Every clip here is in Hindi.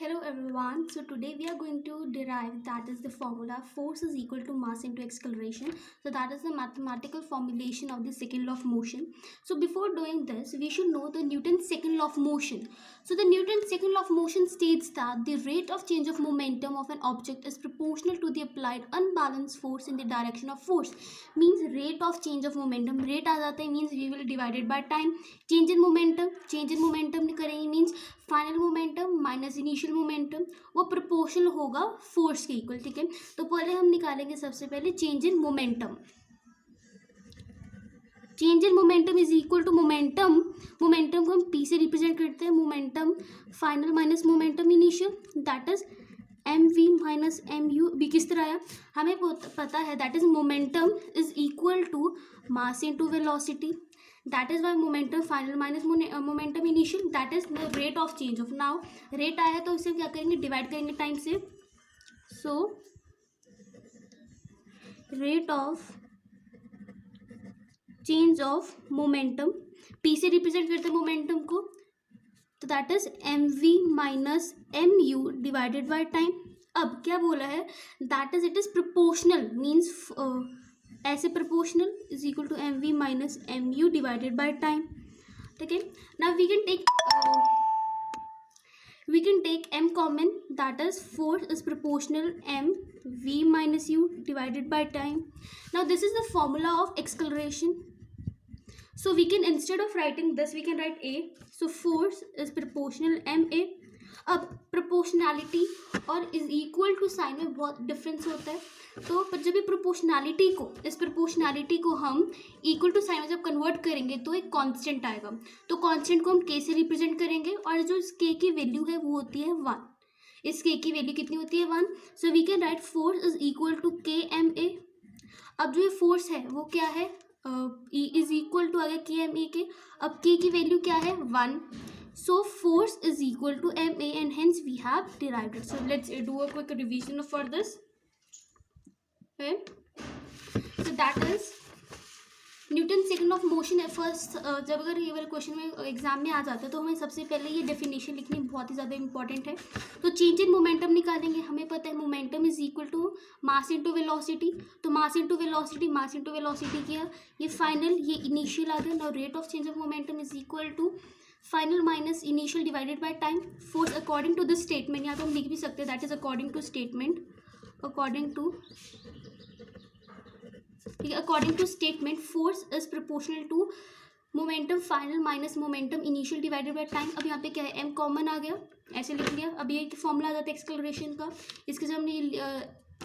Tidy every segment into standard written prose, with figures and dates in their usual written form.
Hello everyone. So today we are going to derive that is the formula force is equal to mass into acceleration. So that is the mathematical formulation of the second law of motion. So before doing this, we should know the Newton's second law of motion. So the Newton's second law of motion states that the rate of change of momentum of an object is proportional to the applied unbalanced force in the direction of force. Means rate of change of momentum. Rate आ जाता है means we will divide it by time. Change in momentum करेंगे means final momentum minus initial momentum वो प्रोपोर्शनल होगा फोर्स के इक्वल. ठीक है, तो पहले हम निकालेंगे सबसे पहले change in momentum. Change in momentum is equal to momentum को हम पी से रिप्रेजेंट करते हैं. Momentum final minus momentum initial that is M we minus M U. भी किस तरह आया हमें पता है that is momentum is equal to mass into velocity. That is why momentum final minus momentum initial that is the rate of change of. now rate आया तो इसे क्या करेंगे डिवाइड करेंगे टाइम से. so rate of change of momentum p से रिप्रेजेंट करते हैं मोमेंटम को तो that is M we minus M u divided by time. अब क्या बोला है that is it is proportional means ऐसे proportional is equal to m we minus M u divided by time. ठीक है, now we can take m common that is force is proportional m we minus u divided by time. Now this is the formula of acceleration. so we can instead of writing this we can write a. so force is proportional ma. अब प्रोपोर्शनैलिटी और इज इक्वल टू साइन में बहुत डिफरेंस होता है. तो पर जब ये प्रोपोर्शनैलिटी को हम इक्वल टू साइन में जब कन्वर्ट करेंगे तो एक कांस्टेंट आएगा. तो कांस्टेंट को हम के से रिप्रेजेंट करेंगे और जो इस के की वैल्यू है वो होती है 1. इस के की वैल्यू कितनी होती है 1. So we can write force is equal to के एम ए. अब जो ये फोर्स है वो क्या है इज इक्वल टू आ गया के एम ए के. अब के की वैल्यू क्या है 1. So force is equal to ma and hence we have derived it. So let's do a quick revision for this. Okay. So that is Newton second of motion. First जब अगर ये वाले क्वेश्चन में एग्जाम में आ जाता है तो हमें सबसे पहले ये डेफिनेशन लिखनी बहुत ही ज़्यादा इंपॉर्टेंट है. तो चेंज इन मोमेंटम निकालेंगे. हमें पता है momentum is equal to mass into velocity. तो मास इनटू वेलोसिटी किया ये फाइनल ये इनिशियल आ गया. Now rate of change of momentum is equal to final minus initial divided by time. Force according to this statement यहाँ पे हम लिख भी सकते हैं that is according to statement. According to statement force is proportional to momentum final minus momentum initial divided by time. अब यहाँ पे क्या है एम कॉमन आ गया ऐसे लिख लिया. अब ये फॉर्मूला आ जाता है एक्सेलरेशन का. इसके साथ हमने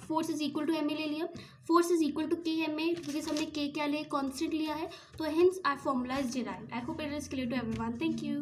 force is equal to m a ले लिया. फोर्स इज इक्वल टू के एम ए बिकॉज हमने के क्या लिया कांस्टेंट लिया है. तो hence our formula is derived. I hope it is clear to everyone. Thank you.